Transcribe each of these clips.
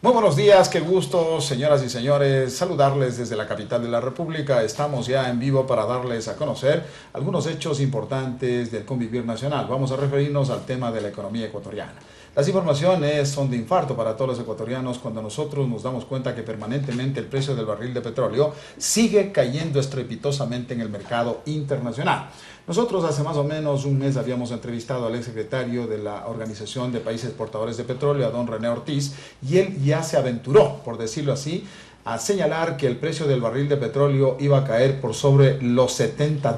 Muy buenos días, qué gusto, señoras y señores, saludarles desde la capital de la República. Estamos ya en vivo para darles a conocer algunos hechos importantes del convivir nacional. Vamos a referirnos al tema de la economía ecuatoriana. Las informaciones son de infarto para todos los ecuatorianos cuando nosotros nos damos cuenta que permanentemente el precio del barril de petróleo sigue cayendo estrepitosamente en el mercado internacional. Nosotros hace más o menos un mes habíamos entrevistado al exsecretario de la Organización de Países Exportadores de Petróleo, a don René Ortiz, y él ya se aventuró, por decirlo así, a señalar que el precio del barril de petróleo iba a caer por sobre los $70.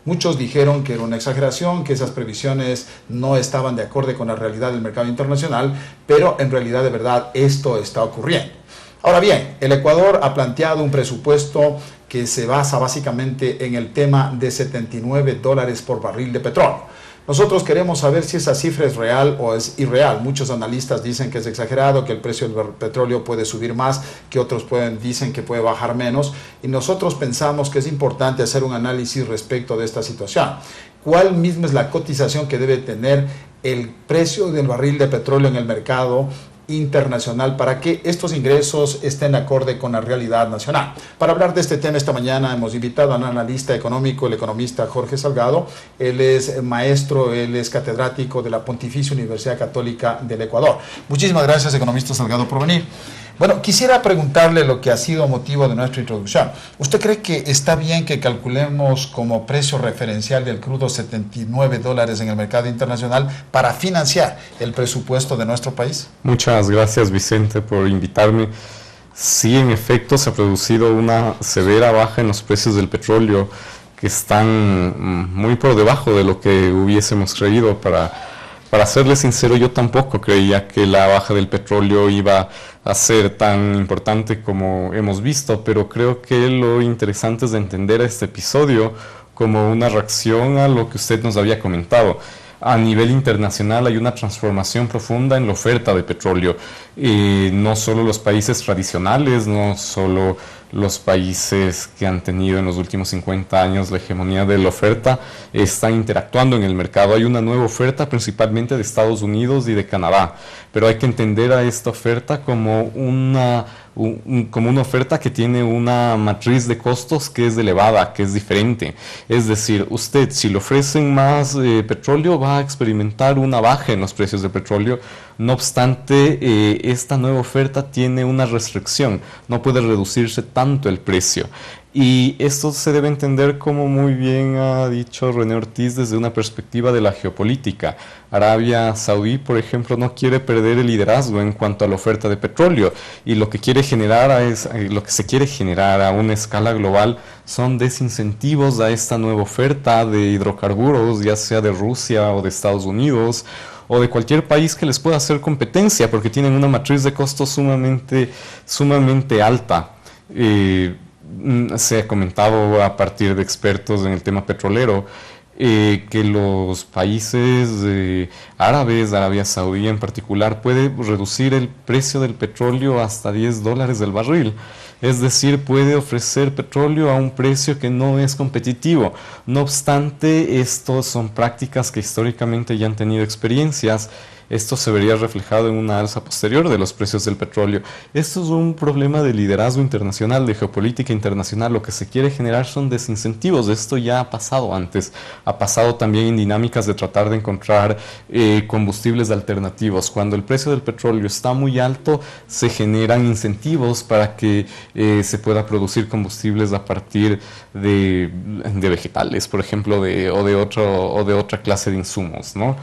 Muchos dijeron que era una exageración, que esas previsiones no estaban de acuerdo con la realidad del mercado internacional, pero en realidad de verdad esto está ocurriendo. Ahora bien, el Ecuador ha planteado un presupuesto que se basa básicamente en el tema de $79 por barril de petróleo. Nosotros queremos saber si esa cifra es real o es irreal. Muchos analistas dicen que es exagerado, que el precio del petróleo puede subir más, que otros dicen que puede bajar menos. Y nosotros pensamos que es importante hacer un análisis respecto de esta situación. ¿Cuál misma es la cotización que debe tener el precio del barril de petróleo en el mercado internacional para que estos ingresos estén acorde con la realidad nacional? Para hablar de este tema esta mañana hemos invitado a un analista económico, el economista Jorge Salgado. Él es maestro, él es catedrático de la Pontificia Universidad Católica del Ecuador. Muchísimas gracias, economista Salgado, por venir. Bueno, quisiera preguntarle lo que ha sido motivo de nuestra introducción. ¿Usted cree que está bien que calculemos como precio referencial del crudo $79 en el mercado internacional para financiar el presupuesto de nuestro país? Muchas gracias, Vicente, por invitarme. Sí, en efecto, se ha producido una severa baja en los precios del petróleo que están muy por debajo de lo que hubiésemos creído. Para serle sincero, yo tampoco creía que la baja del petróleo iba a ser tan importante como hemos visto, pero creo que lo interesante es de entender este episodio como una reacción a lo que usted nos había comentado. A nivel internacional hay una transformación profunda en la oferta de petróleo. No solo los países tradicionales, no solo los países que han tenido en los últimos 50 años la hegemonía de la oferta están interactuando en el mercado. Hay una nueva oferta principalmente de Estados Unidos y de Canadá, pero hay que entender a esta oferta como una oferta que tiene una matriz de costos que es elevada, que es diferente. Es decir, usted, si le ofrecen más petróleo, va a experimentar una baja en los precios de petróleo. No obstante, esta nueva oferta tiene una restricción, no puede reducirse tanto el precio. Y esto se debe entender, como muy bien ha dicho René Ortiz, desde una perspectiva de la geopolítica. Arabia Saudí, por ejemplo, no quiere perder el liderazgo en cuanto a la oferta de petróleo, y lo que se quiere generar a una escala global son desincentivos a esta nueva oferta de hidrocarburos, ya sea de Rusia o de Estados Unidos, o de cualquier país que les pueda hacer competencia, porque tienen una matriz de costos sumamente alta. Se ha comentado a partir de expertos en el tema petrolero que los países árabes, Arabia Saudí en particular, puede reducir el precio del petróleo hasta $10 el barril. Es decir, puede ofrecer petróleo a un precio que no es competitivo. No obstante, estos son prácticas que históricamente ya han tenido experiencias. Esto se vería reflejado en una alza posterior de los precios del petróleo. Esto es un problema de liderazgo internacional, de geopolítica internacional. Lo que se quiere generar son desincentivos. Esto ya ha pasado antes. Ha pasado también en dinámicas de tratar de encontrar combustibles alternativos. Cuando el precio del petróleo está muy alto, se generan incentivos para que se pueda producir combustibles a partir de vegetales, por ejemplo, o de otra clase de insumos, ¿no?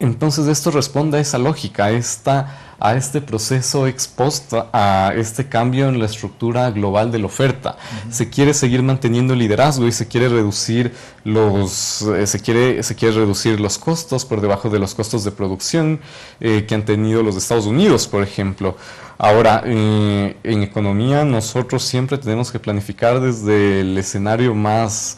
Entonces esto responde a esa lógica, a este proceso ex post, a este cambio en la estructura global de la oferta. Se quiere seguir manteniendo el liderazgo y se quiere reducir reducir los costos por debajo de los costos de producción que han tenido los Estados Unidos, por ejemplo. Ahora, en economía nosotros siempre tenemos que planificar desde el escenario más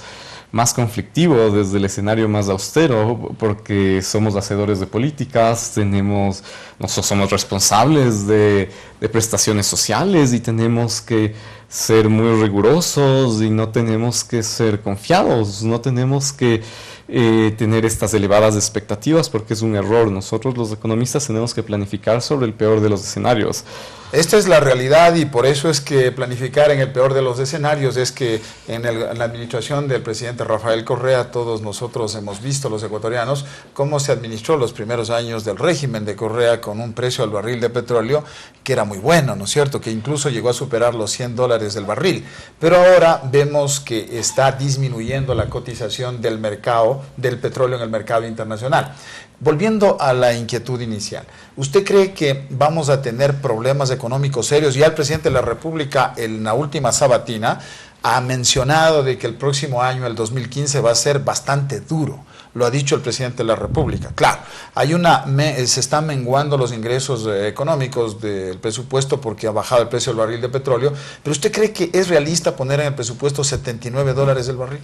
conflictivo, desde el escenario más austero, porque somos hacedores de políticas, nosotros somos responsables de prestaciones sociales y tenemos que ser muy rigurosos y no tenemos que ser confiados, no tenemos que tener estas elevadas expectativas, porque es un error. Nosotros los economistas tenemos que planificar sobre el peor de los escenarios. Esta es la realidad y por eso es que planificar en el peor de los escenarios es que en la administración del presidente Rafael Correa todos nosotros hemos visto, los ecuatorianos, cómo se administró los primeros años del régimen de Correa con un precio al barril de petróleo que era muy bueno, ¿no es cierto? Que incluso llegó a superar los $100 del barril. Pero ahora vemos que está disminuyendo la cotización del mercado, del petróleo en el mercado internacional. Volviendo a la inquietud inicial, ¿usted cree que vamos a tener problemas económicos serios? Ya el presidente de la República en la última sabatina ha mencionado de que el próximo año, el 2015, va a ser bastante duro. Lo ha dicho el presidente de la República. Claro, se están menguando los ingresos económicos del presupuesto porque ha bajado el precio del barril de petróleo, pero ¿usted cree que es realista poner en el presupuesto $79 el barril?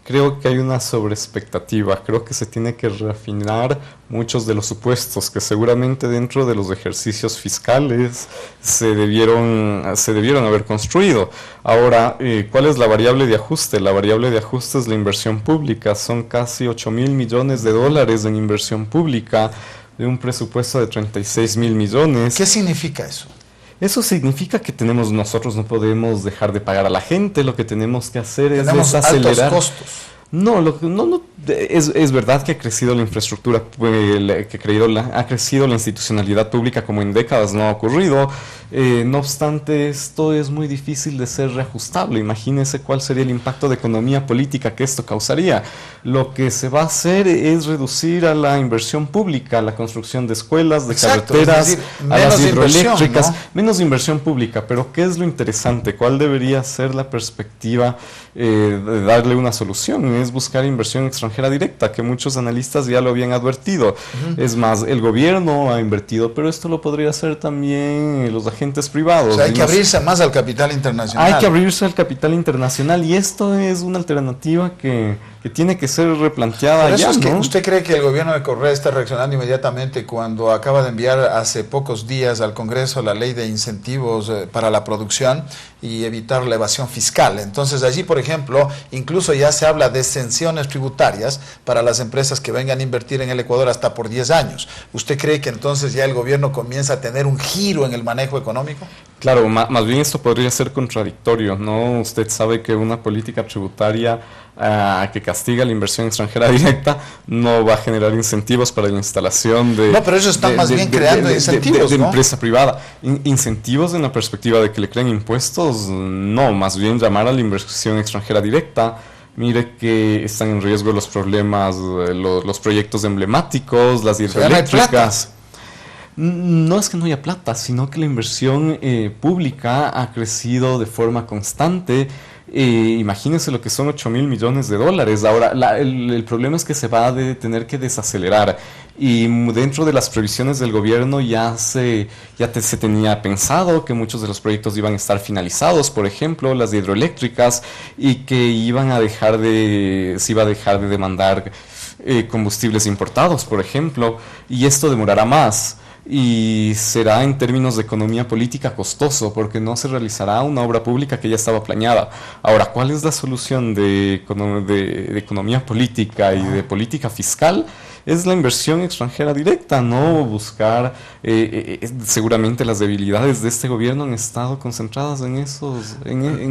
Creo que hay una sobreexpectativa, creo que se tiene que refinar muchos de los supuestos que seguramente dentro de los ejercicios fiscales se debieron haber construido. Ahora, ¿cuál es la variable de ajuste? La variable de ajuste es la inversión pública, son casi 8.000 millones de dólares en inversión pública de un presupuesto de 36.000 millones. ¿Qué significa eso? Eso significa que nosotros no podemos dejar de pagar a la gente, lo que tenemos que hacer es desacelerar. Altos costos. Es verdad que ha crecido la infraestructura, ha crecido la institucionalidad pública como en décadas no ha ocurrido. No obstante, esto es muy difícil de ser reajustable. Imagínense cuál sería el impacto de economía política que esto causaría. Lo que se va a hacer es reducir a la inversión pública, a la construcción de escuelas, de carreteras, es decir, a las hidroeléctricas, ¿no? Menos inversión pública. Pero ¿qué es lo interesante? ¿Cuál debería ser la perspectiva de darle una solución? Es buscar inversión extranjera directa, que muchos analistas ya lo habían advertido. Es más, el gobierno ha invertido, pero esto lo podría hacer también los agentes privados. O sea, hay que abrirse más al capital internacional. Hay que abrirse al capital internacional y esto es una alternativa que tiene que ser replanteada ya, es que ¿no? ¿Usted cree que el gobierno de Correa está reaccionando inmediatamente cuando acaba de enviar hace pocos días al Congreso la ley de incentivos para la producción y evitar la evasión fiscal? Entonces allí, por ejemplo, incluso ya se habla de exenciones tributarias para las empresas que vengan a invertir en el Ecuador hasta por 10 años. ¿Usted cree que entonces ya el gobierno comienza a tener un giro en el manejo económico? Claro, más bien esto podría ser contradictorio, ¿no? Usted sabe que una política tributaria que castiga la inversión extranjera directa no va a generar incentivos para la instalación de... No, pero eso está más bien creando incentivos, de ¿no? empresa privada. Incentivos en la perspectiva de que le creen impuestos, no, más bien llamar a la inversión extranjera directa. Mire que están en riesgo los problemas, los proyectos emblemáticos, las hidroeléctricas. No es que no haya plata, sino que la inversión pública ha crecido de forma constante. Imagínense lo que son 8.000 millones de dólares. Ahora, el problema es que se va a tener que desacelerar. Y dentro de las previsiones del gobierno ya se tenía pensado que muchos de los proyectos iban a estar finalizados, por ejemplo, las hidroeléctricas, y que se iba a dejar de demandar combustibles importados, por ejemplo, y esto demorará más. Y será en términos de economía política costoso porque no se realizará una obra pública que ya estaba planeada. Ahora, ¿cuál es la solución de economía política y de política fiscal? Es la inversión extranjera directa, no buscar, seguramente las debilidades de este gobierno han estado concentradas en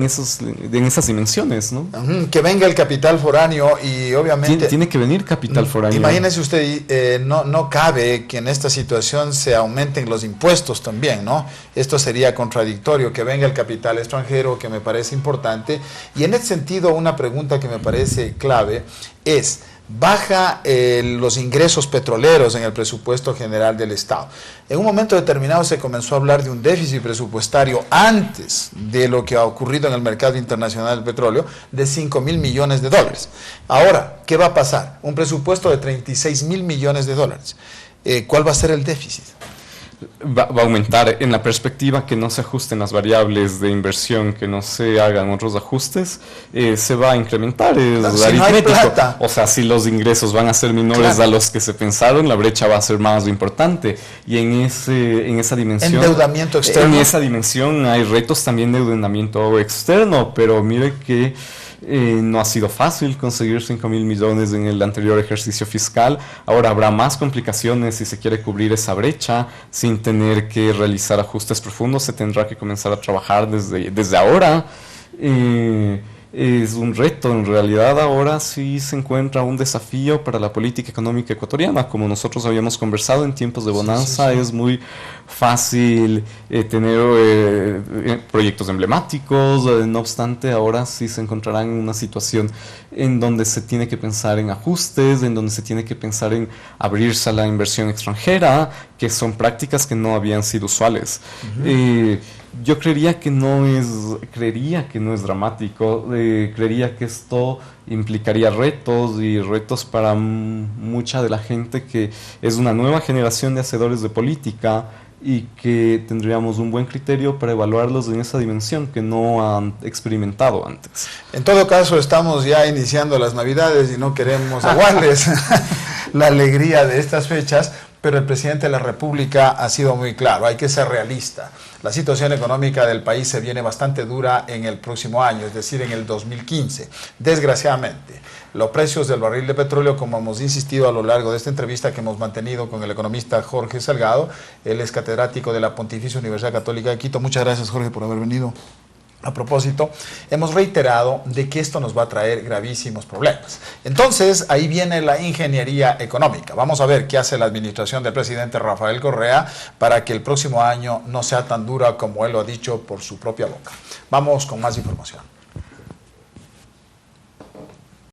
esas dimensiones, ¿no? Que venga el capital foráneo y obviamente... Tiene que venir capital foráneo. Imagínese usted, no cabe que en esta situación se aumenten los impuestos también, ¿no? Esto sería contradictorio, que venga el capital extranjero, que me parece importante. Y en ese sentido, una pregunta que me parece clave es... Baja los ingresos petroleros en el presupuesto general del Estado. En un momento determinado se comenzó a hablar de un déficit presupuestario antes de lo que ha ocurrido en el mercado internacional del petróleo de 5.000 millones de dólares. Ahora, ¿qué va a pasar? Un presupuesto de 36.000 millones de dólares. ¿Cuál va a ser el déficit? Va a aumentar en la perspectiva que no se ajusten las variables de inversión, que no se hagan otros ajustes, se va a incrementar, es aritmético. No hay plata. O sea, si los ingresos van a ser menores a los que se pensaron, la brecha va a ser más importante. Y en esa dimensión... Endeudamiento externo. En esa dimensión hay retos también de endeudamiento externo, pero mire que No ha sido fácil conseguir 5.000 millones en el anterior ejercicio fiscal. Ahora habrá más complicaciones si se quiere cubrir esa brecha sin tener que realizar ajustes profundos. Se tendrá que comenzar a trabajar desde ahora. Es un reto, en realidad ahora sí se encuentra un desafío para la política económica ecuatoriana. Como nosotros habíamos conversado en tiempos de bonanza, sí. Es muy fácil tener proyectos emblemáticos, no obstante ahora sí se encontrarán en una situación en donde se tiene que pensar en ajustes, en donde se tiene que pensar en abrirse a la inversión extranjera, que son prácticas que no habían sido usuales. Yo creería que no es dramático, creería que esto implicaría retos para mucha de la gente que es una nueva generación de hacedores de política y que tendríamos un buen criterio para evaluarlos en esa dimensión que no han experimentado antes. En todo caso, estamos ya iniciando las Navidades y no queremos aguarles la alegría de estas fechas, pero el presidente de la República ha sido muy claro, hay que ser realista. La situación económica del país se viene bastante dura en el próximo año, es decir, en el 2015, desgraciadamente. Los precios del barril de petróleo, como hemos insistido a lo largo de esta entrevista que hemos mantenido con el economista Jorge Salgado, él es catedrático de la Pontificia Universidad Católica de Quito. Muchas gracias, Jorge, por haber venido. A propósito, hemos reiterado de que esto nos va a traer gravísimos problemas. Entonces, ahí viene la ingeniería económica. Vamos a ver qué hace la administración del presidente Rafael Correa para que el próximo año no sea tan dura como él lo ha dicho por su propia boca. Vamos con más información.